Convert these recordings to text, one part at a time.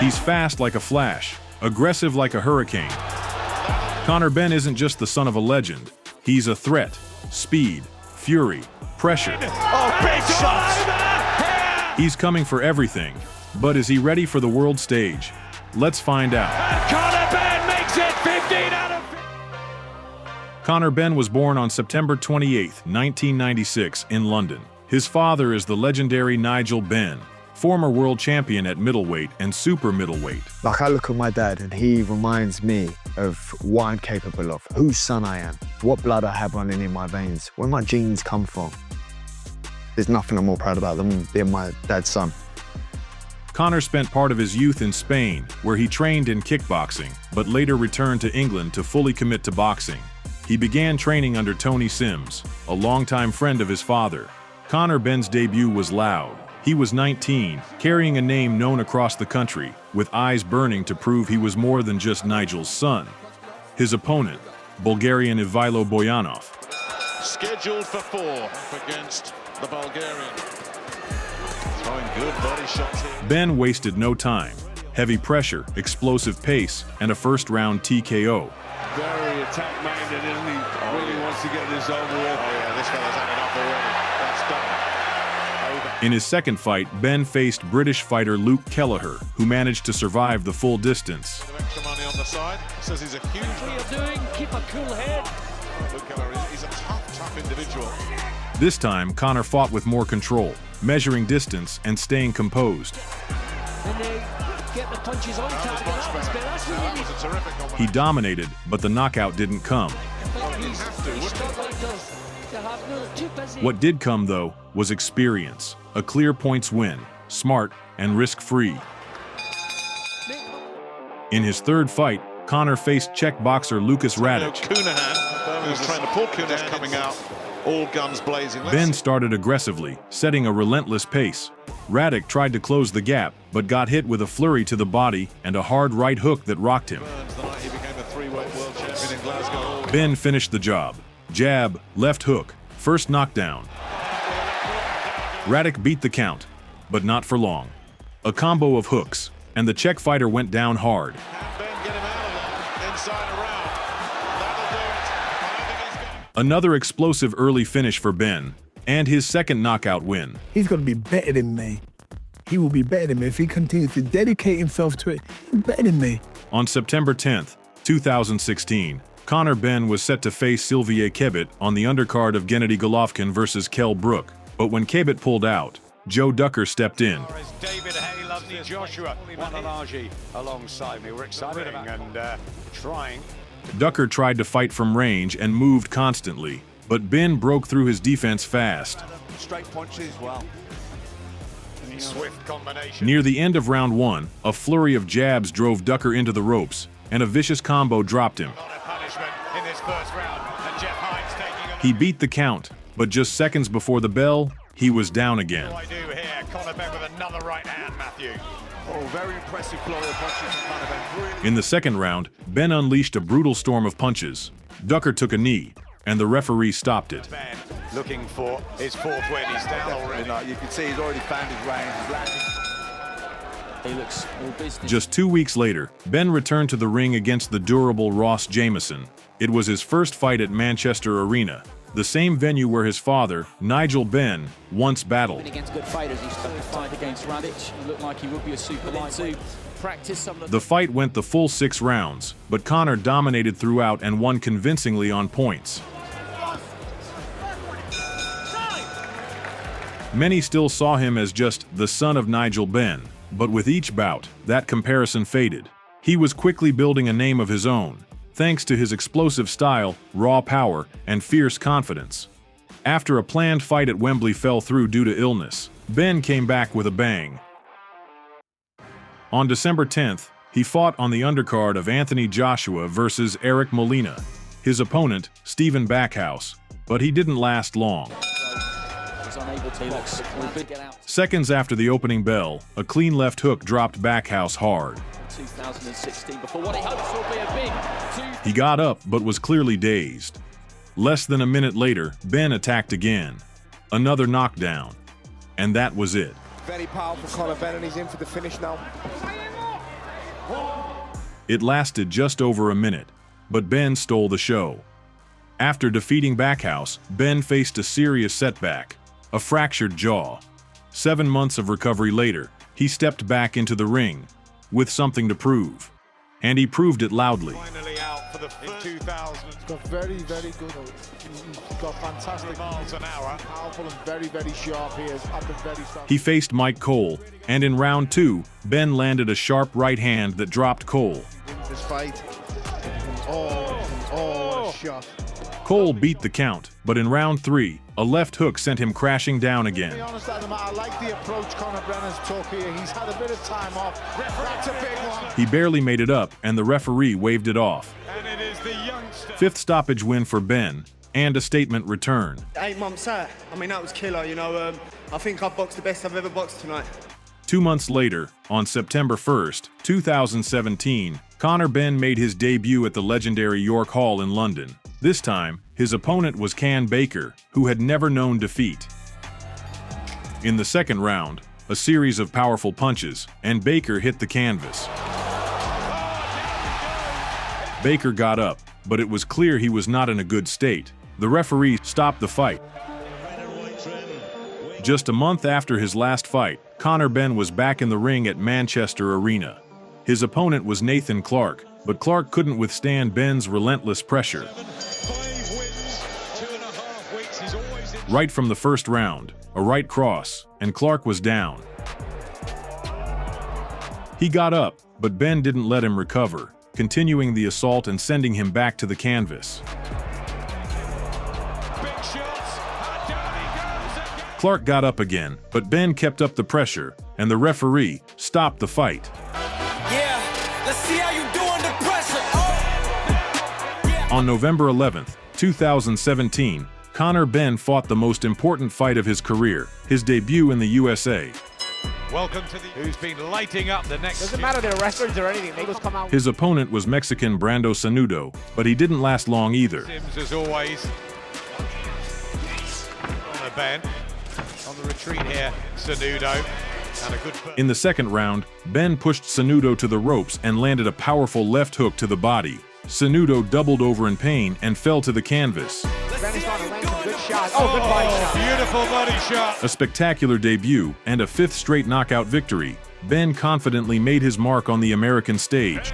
He's fast like a flash, aggressive like a hurricane. Conor Benn isn't just the son of a legend. He's a threat. Speed, fury, pressure. Oh, big shot! He's coming for everything. But is he ready for the world stage? Let's find out. And Conor Benn makes it 15 out of 15. Conor Benn was born on September 28, 1996, in London. His father is the legendary Nigel Benn, former world champion at middleweight and super middleweight. Like, I look at my dad and he reminds me of what I'm capable of, whose son I am, what blood I have running in my veins, where my genes come from. There's nothing I'm more proud about than being my dad's son. Conor spent part of his youth in Spain, where he trained in kickboxing, but later returned to England to fully commit to boxing. He began training under Tony Sims, a longtime friend of his father. Conor Benn's debut was loud. He was 19, carrying a name known across the country, with eyes burning to prove he was more than just Nigel's son. His opponent, Bulgarian Ivilo Boyanov. Scheduled for 4 up against the Bulgarian. Throwing good body shots here. Benn wasted no time. Heavy pressure, explosive pace, and a first-round TKO. Very attack-minded, isn't he? Really wants to get this over with. Oh yeah, this fella's had enough already. That's done. In his second fight, Benn faced British fighter Luke Kelleher, who managed to survive the full distance. Extra money on the side. Says he's a huge. What are you doing? Keep a cool head. Luke Kelleher, he's a tough individual. This time, Conor fought with more control, measuring distance and staying composed. And they get the punches on target. That's what you need. That was a terrific combination. He dominated, but the knockout didn't come. He's struggling to have no too busy. What did come, though, was experience. A clear points win, smart and risk-free. In his third fight, Conor faced Czech boxer Lucas Radic. Kunahan, who's trying to pull Kunahan coming out, all guns blazing. Benn started aggressively, setting a relentless pace. Radic tried to close the gap, but got hit with a flurry to the body and a hard right hook that rocked him. The night he became a 3-weight world champion in Glasgow. Benn finished the job. Jab, left hook, first knockdown. Radic beat the count, but not for long. A combo of hooks, and the Czech fighter went down hard. Can Ben get him out of there? Inside around. That'll do it. I think he's got... Another explosive early finish for Benn, and his second knockout win. He's going to be better than me. He will be better than me if he continues to dedicate himself to it. He's better than me. On September 10th, 2016, Conor Benn was set to face Sylvier Kebet on the undercard of Gennady Golovkin versus Kell Brook. But when Kebet pulled out, Joe Ducker stepped in. David Hay, lovely Joshua, Wanalaji alongside me. We're excited and trying. Ducker tried to fight from range and moved constantly, but Benn broke through his defense fast. Straight punches, well. Swift combination. Near the end of round 1, a flurry of jabs drove Ducker into the ropes, and a vicious combo dropped him. Punishment in this first round, and Jeff Hines taking He beat the count, but just seconds before the bell, he was down again. What do I do here? Conor Benn with another right hand, Matthew. Oh, very impressive flurry of punches from Conor Benn. Really. In the second round, Benn unleashed a brutal storm of punches. Ducker took a knee, and the referee stopped it. Benn looking for his fourth win. He's down already. Not. You can see he's already found his range. He's landing. He looks all business. Just 2 weeks later, Benn returned to the ring against the durable Ross Jameson. It was his first fight at Manchester Arena, the same venue where his father, Nigel Benn, once battled. Against good fighters, he started to fight against Radic. He looked like he would be a super lightweight. Practice some of The fight went the full 6 rounds, but Conor dominated throughout and won convincingly on points. Many still saw him as just the son of Nigel Benn, but with each bout, that comparison faded. He was quickly building a name of his own, thanks to his explosive style, raw power, and fierce confidence. After a planned fight at Wembley fell through due to illness, Benn came back with a bang. On December 10th, he fought on the undercard of Anthony Joshua versus Eric Molina, his opponent, Stephen Backhouse, but he didn't last long. Seconds after the opening bell, a clean left hook dropped Backhouse hard. 2016 before what he hopes will be a big He got up but was clearly dazed. Less than a minute later, Benn attacked again. Another knockdown. And that was it. Very powerful Conor Benn, and he's in for the finish now. It lasted just over a minute, but Benn stole the show. After defeating Backhouse, Benn faced a serious setback, a fractured jaw. 7 months of recovery later, he stepped back into the ring with something to prove. And he proved it loudly. Finally out for the in 2000. He's got very, very good. He's got fantastic miles an hour. Powerful and very, very sharp ears at the very start. He faced Mike Cole, and in round 2, Benn landed a sharp right hand that dropped Cole. This fight. Oh, what a shot. Cole beat the count, but in round 3, a left hook sent him crashing down again. To be honest, Adam, I like the approach Conor Benn's took here. He's had a bit of time off. That's a big one. He barely made it up, and the referee waved it off. And it is the youngster. 5th stoppage win for Benn, and a statement return. 8 months out. I mean, that was killer, you know. I think I've boxed the best I've ever boxed tonight. 2 months later, on September 1st, 2017, Conor Benn made his debut at the legendary York Hall in London. This time, his opponent was Can Baker, who had never known defeat. In the second round, a series of powerful punches, and Baker hit the canvas. Baker got up, but it was clear he was not in a good state. The referee stopped the fight. Just a month after his last fight, Conor Benn was back in the ring at Manchester Arena. His opponent was Nathan Clark, but Clark couldn't withstand Benn's relentless pressure. Right from the first round, a right cross, and Clark was down. He got up, but Benn didn't let him recover, continuing the assault and sending him back to the canvas. Clark got up again, but Benn kept up the pressure, and the referee stopped the fight. Yeah, let's see how you do under pressure. Oh. Yeah. On November 11th, 2017, Conor Benn fought the most important fight of his career, his debut in the USA. Welcome to the who's been lighting up the next. Doesn't matter their records or anything. They just come out. His opponent was Mexican Brando Sanudo, but he didn't last long either. Sims, as always. Conor Benn on the retreat here. Sanudo. And a good. In the second round, Benn pushed Sanudo to the ropes and landed a powerful left hook to the body. Sanudo doubled over in pain and fell to the canvas. Good shot. Oh, good body shot. Beautiful body shot. A spectacular debut and a 5th straight knockout victory, Benn confidently made his mark on the American stage.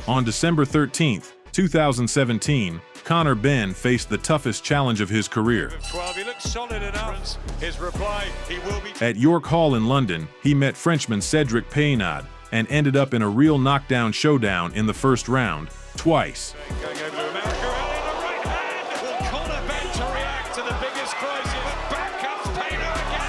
On December 13th, 2017, Conor Benn faced the toughest challenge of his career. 12, he looks solid enough. His reply, he will be. At York Hall in London, he met Frenchman Cedric Peynaud and ended up in a real knockdown showdown in the first round, twice. Going over to America, and in the right hand. Will Conor Benn to react to the biggest crisis? But back comes Peynaud again.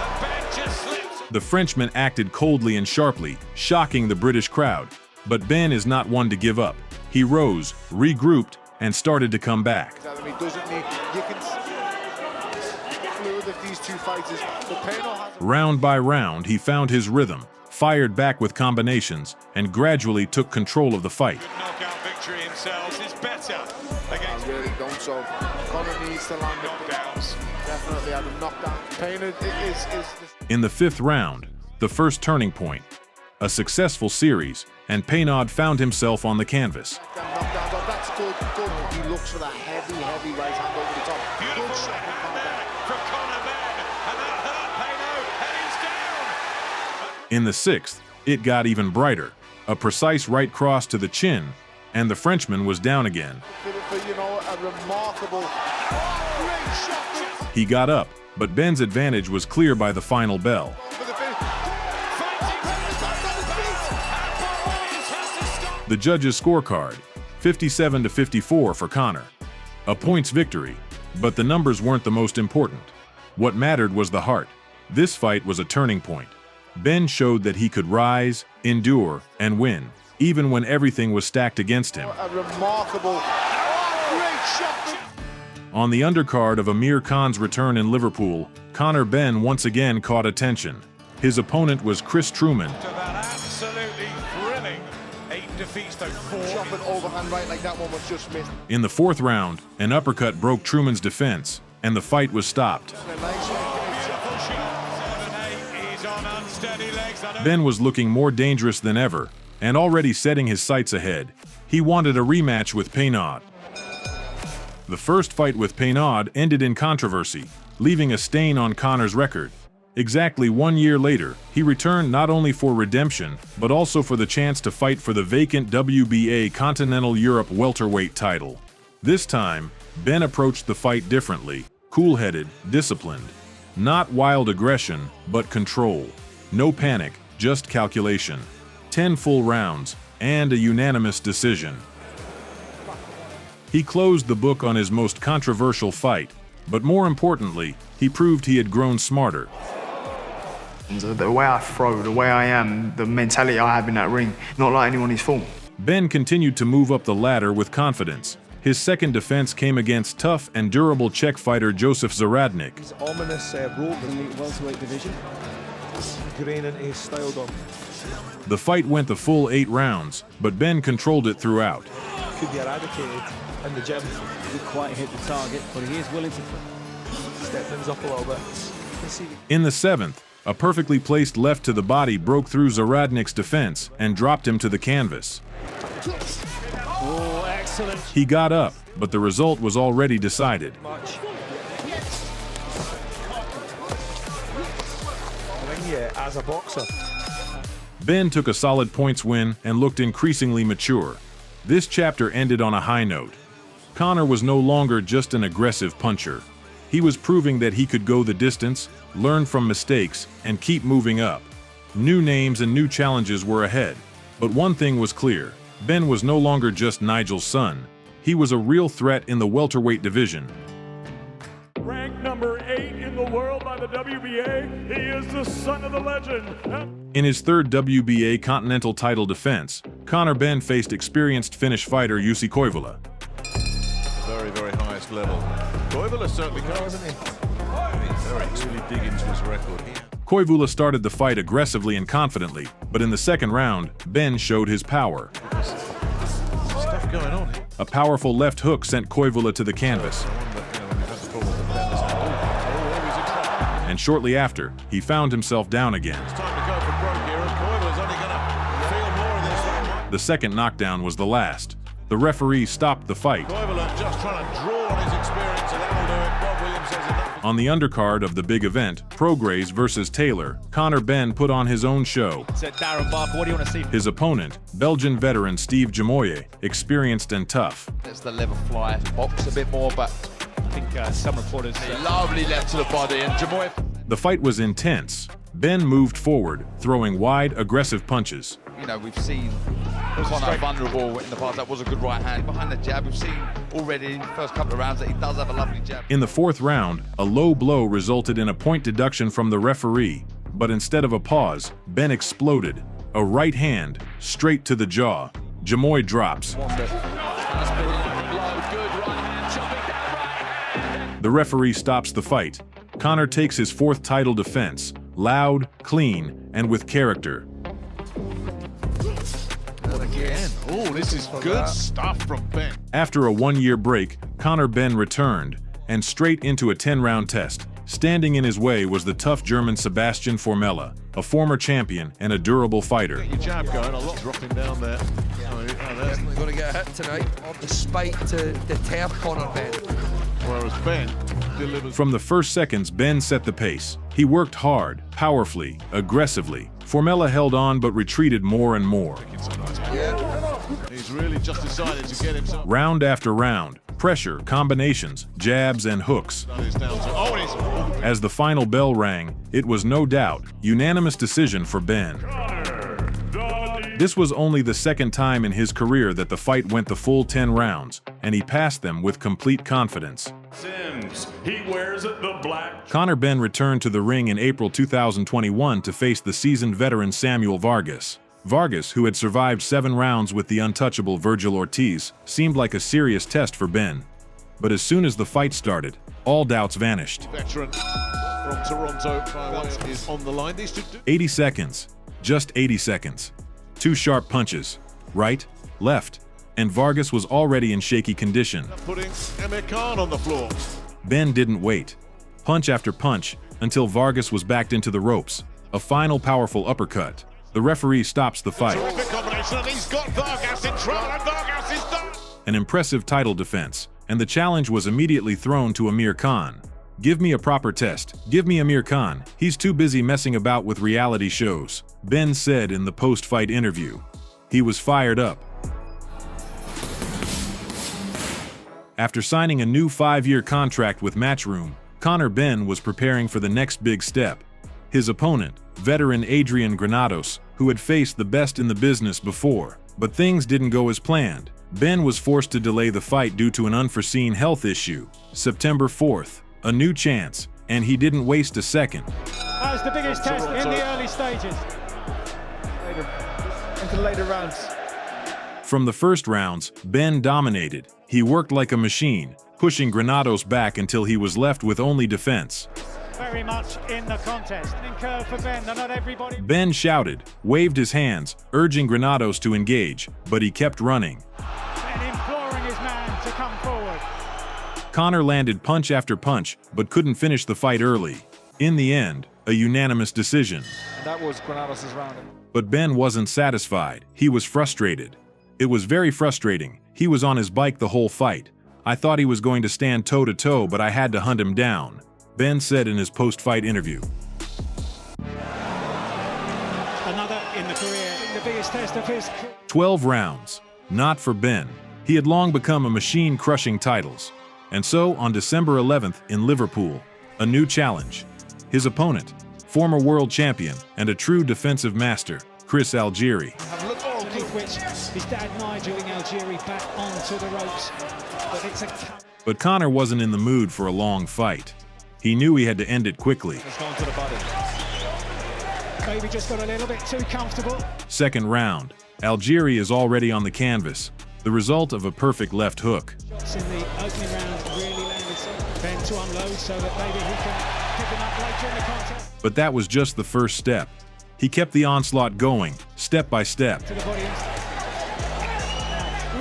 And Benn just slips. The Frenchman acted coldly and sharply, shocking the British crowd. But Benn is not one to give up. He rose, regrouped, and started to come back. He doesn't need. You can fluid of these two fighters. Round by round, he found his rhythm, fired back with combinations, and gradually took control of the fight. The knockout victory himself is better against. I really don't. So Conor needs to land knockdowns. Definitely had a knockdown. Peynaud is. In the 5th round, the first turning point, a successful series, and Peynaud found himself on the canvas. That's good. He looks for that heavy right hand over the top. Beautiful shot from Conor Benn, and that hurt Peynaud, and he's down. In the 6th, it got even brighter. A precise right cross to the chin, and the Frenchman was down again. A remarkable great shot. He got up, but Benn's advantage was clear by the final bell. The judges' scorecard, 57-54 for Conor. A points victory, but the numbers weren't the most important. What mattered was the heart. This fight was a turning point. Benn showed that he could rise, endure, and win, even when everything was stacked against him. A remarkable great shot. On the undercard of Amir Khan's return in Liverpool, Conor Benn once again caught attention. His opponent was Chris Truman. Absolutely thrilling. 8 defeats to 4. Chopping overhand right like that one was just missed. In the 4th round, an uppercut broke Truman's defense, and the fight was stopped. Benn was looking more dangerous than ever, and already setting his sights ahead. He wanted a rematch with Peynaud. The first fight with Peynaud ended in controversy, leaving a stain on Conor's record. Exactly 1 year later, he returned not only for redemption, but also for the chance to fight for the vacant WBA Continental Europe welterweight title. This time, Benn approached the fight differently, cool-headed, disciplined. Not wild aggression, but control. No panic, just calculation. 10 full rounds, and a unanimous decision. He closed the book on his most controversial fight, but more importantly, he proved he had grown smarter. The way I throw, the way I am, the mentality I have in that ring, not like anyone he's fought. Benn continued to move up the ladder with confidence. His second defense came against tough and durable Czech fighter Josef Zaradnik. His ominous rope in the welterweight division, grain into his style dom. The fight went the full 8 rounds, but Benn controlled it throughout. Could be eradicated in the gym. He didn't quite hit the target, but he is willing to step things up a little bit. In the 7th, a perfectly placed left to the body broke through Zaradnik's defense and dropped him to the canvas. Oh, excellent. He got up, but the result was already decided. As a boxer. Benn took a solid points win and looked increasingly mature. This chapter ended on a high note. Conor was no longer just an aggressive puncher. He was proving that he could go the distance, learn from mistakes, and keep moving up. New names and new challenges were ahead. But one thing was clear. Benn was no longer just Nigel's son. He was a real threat in the welterweight division. Ranked number 8 in the world by the WBA, he is the son of the legend. In his third WBA Continental title defense, Conor Benn faced experienced Finnish fighter Jussi Koivula. Very, very highest level. Koivula certainly goes, isn't he? Really dig into his record here. Koivula started the fight aggressively and confidently, but in the second round, Benn showed his power. Stuff going on here. A powerful left hook sent Koivula to the canvas. And shortly after, he found himself down again. It's time to go for broke here, and Koivula's only going to feel more of this one. The second knockdown was the last. The referee stopped the fight. Koivula just trying to draw on his experience, and that'll do it. Bob Williams says enough. On the undercard of the big event, Prograis versus Taylor, Conor Benn put on his own show. Darren Barker, what do you want to see? His opponent, Belgian veteran Steve Jamoye, experienced and tough. It's the level fly, box a bit more, but I think some reporters... lovely left to the body, and Jamoye... The fight was intense. Benn moved forward, throwing wide, aggressive punches. You know, we've seen Conor vulnerable in the past. That was a good right hand. Behind the jab, we've seen already in the first couple of rounds that he does have a lovely jab. In the 4th round, a low blow resulted in a point deduction from the referee. But instead of a pause, Benn exploded. A right hand, straight to the jaw. Jamoye drops. The referee stops the fight. Conor takes his 4th title defense, loud, clean, and with character. And again, oh, this is good stuff from Benn. After a 1-year break, Conor Benn returned, and straight into a 10-round test. Standing in his way was the tough German Sebastian Formella, a former champion and a durable fighter. Get your jab going, a lot dropping down there. Definitely going to get hit tonight, despite to deter Conor Benn. Whereas Benn delivers. From the first seconds, Benn set the pace. He worked hard, powerfully, aggressively. Formella held on but retreated more and more. He's really just decided to get himself. Round after round, pressure, combinations, jabs, and hooks. As the final bell rang, it was no doubt unanimous decision for Benn. This was only the second time in his career that the fight went the full 10 rounds, and he passed them with complete confidence. Sims, he wears the black. Conor Benn returned to the ring in April 2021 to face the seasoned veteran Samuel Vargas. Vargas, who had survived 7 rounds with the untouchable Virgil Ortiz, seemed like a serious test for Benn. But as soon as the fight started, all doubts vanished. Veteran from Toronto is on the line. 80 seconds. Just 80 seconds. 2 sharp punches. Right, left, and Vargas was already in shaky condition. Putting Amir Khan on the floor. Benn didn't wait. Punch after punch, until Vargas was backed into the ropes. A final powerful uppercut. The referee stops the fight. Terrific combination, and he's got Vargas in trouble, and Vargas is done. An impressive title defense, and the challenge was immediately thrown to Amir Khan. Give me a proper test. Give me Amir Khan. He's too busy messing about with reality shows, Ben said in the post-fight interview. He was fired up. After signing a new 5-year contract with Matchroom, Conor Benn was preparing for the next big step. His opponent, veteran Adrian Granados, who had faced the best in the business before, but things didn't go as planned. Ben was forced to delay the fight due to an unforeseen health issue. September 4th, a new chance, and he didn't waste a second. That was the biggest test in the early stages. Into the later rounds. From the first rounds, Ben dominated. He worked like a machine, pushing Granados back until he was left with only defense. Very much in the contest. Curve for Ben, not everybody. Ben shouted, waved his hands, urging Granados to engage, but he kept running. Ben imploring his man to come forward. Conor landed punch after punch, but couldn't finish the fight early. In the end, a unanimous decision. And that was Granados' round. But Ben wasn't satisfied. He was frustrated. It was very frustrating. He was on his bike the whole fight. I thought he was going to stand toe-to-toe, but I had to hunt him down, Ben said in his post-fight interview. Another in the career, the biggest test of his. 12 rounds. Not for Ben. He had long become a machine crushing titles. And so, on December 11th in Liverpool, a new challenge. His opponent, former world champion and a true defensive master, Chris Algieri. Which his dad Nigel Algieri back onto the ropes. But Conor wasn't in the mood for a long fight. He knew he had to end it quickly. It's gone to the body. Maybe just got a little bit too comfortable. Second round. Algieri is already on the canvas, the result of a perfect left hook. Shots in the opening round really landed Ben to unload so that maybe he can pick him up later in the contest. But that was just the first step. He kept the onslaught going, step by step. To the body.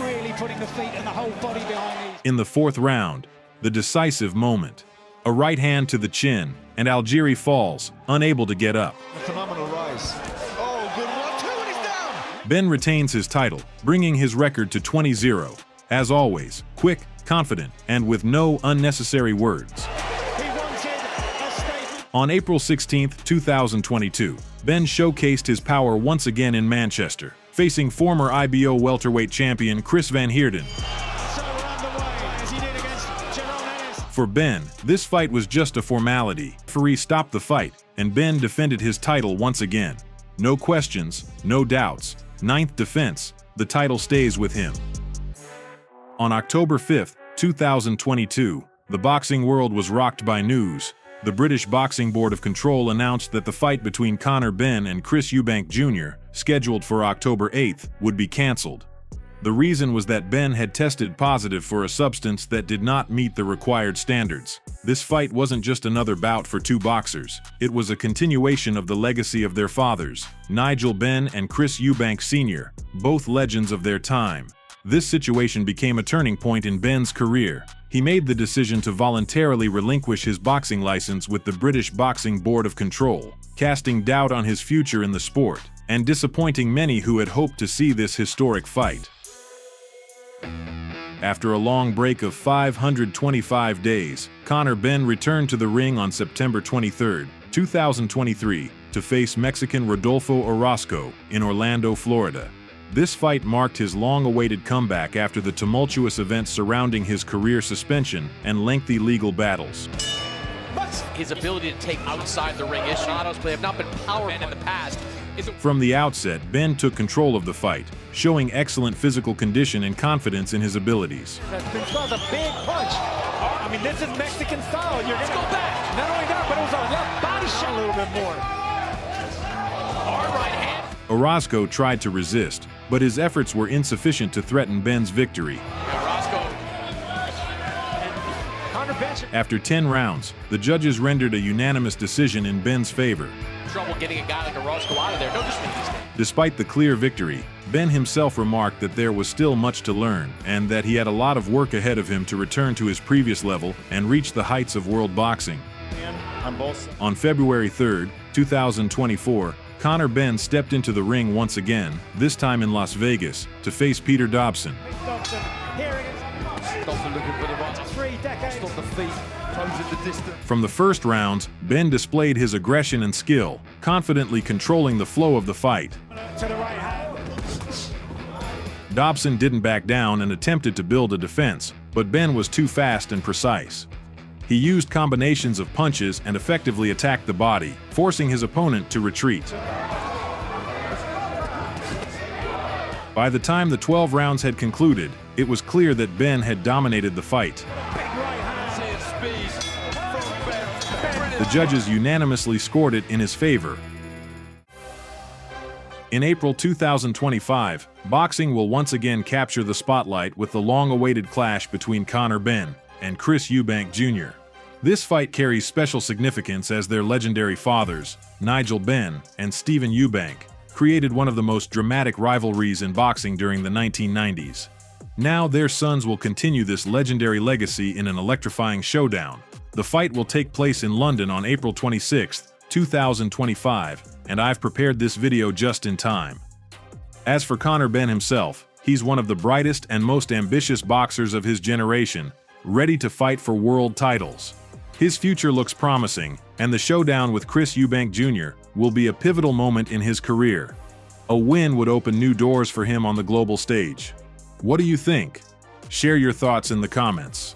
Really putting the feet and the whole body behind these. In the fourth round, the decisive moment. A right hand to the chin, and Algieri falls, unable to get up. A phenomenal rise. Oh, good 1-2, and he's down! Ben retains his title, bringing his record to 20-0. As always, quick, confident, and with no unnecessary words. On April 16, 2022, Ben showcased his power once again in Manchester, facing former IBO welterweight champion Chris Van Heerden. For Ben, this fight was just a formality. The referee stopped the fight, and Ben defended his title once again. No questions, no doubts. 9th defense, the title stays with him. On October 5, 2022, the boxing world was rocked by news. The British Boxing Board of Control announced that the fight between Conor Benn and Chris Eubank Jr., scheduled for October 8th, would be cancelled. The reason was that Ben had tested positive for a substance that did not meet the required standards. This fight wasn't just another bout for two boxers. It was a continuation of the legacy of their fathers, Nigel Benn and Chris Eubank Sr., both legends of their time. This situation became a turning point in Ben's career. He made the decision to voluntarily relinquish his boxing license with the British Boxing Board of Control, casting doubt on his future in the sport, and disappointing many who had hoped to see this historic fight. After a long break of 525 days, Conor Benn returned to the ring on September 23, 2023, to face Mexican Rodolfo Orozco in Orlando, Florida. This fight marked his long-awaited comeback after the tumultuous events surrounding his career suspension and lengthy legal battles. His ability to take outside the ring issues have not been powerful in the past. From the outset, Ben took control of the fight, showing excellent physical condition and confidence in his abilities. That was a big punch. I mean, this is Mexican style. You're going to go back. Not only that, but it was a left body shot a little bit more. Hard right hand. Orozco tried to resist, but his efforts were insufficient to threaten Ben's victory. After 10 rounds, the judges rendered a unanimous decision in Ben's favor. Trouble getting a guy like Orozco out of there. No disrespect. Despite the clear victory, Ben himself remarked that there was still much to learn and that he had a lot of work ahead of him to return to his previous level and reach the heights of world boxing. On February 3, 2024, Conor Benn stepped into the ring once again, this time in Las Vegas, to face Peter Dobson. Dobson, here it is. Dobson looking for the right. 3 decades. Stop the feet, closing the distance. From the first rounds, Benn displayed his aggression and skill, confidently controlling the flow of the fight. To the right hand. Dobson didn't back down and attempted to build a defense, but Benn was too fast and precise. He used combinations of punches and effectively attacked the body, forcing his opponent to retreat. By the time the 12 rounds had concluded, it was clear that Benn had dominated the fight. The judges unanimously scored it in his favor. In April 2025, boxing will once again capture the spotlight with the long-awaited clash between Conor Benn and Chris Eubank Jr. This fight carries special significance as their legendary fathers, Nigel Benn and Stephen Eubank, created one of the most dramatic rivalries in boxing during the 1990s. Now their sons will continue this legendary legacy in an electrifying showdown. The fight will take place in London on April 26, 2025, and I've prepared this video just in time. As for Conor Benn himself, he's one of the brightest and most ambitious boxers of his generation, ready to fight for world titles. His future looks promising, and the showdown with Chris Eubank Jr. will be a pivotal moment in his career. A win would open new doors for him on the global stage. What do you think? Share your thoughts in the comments.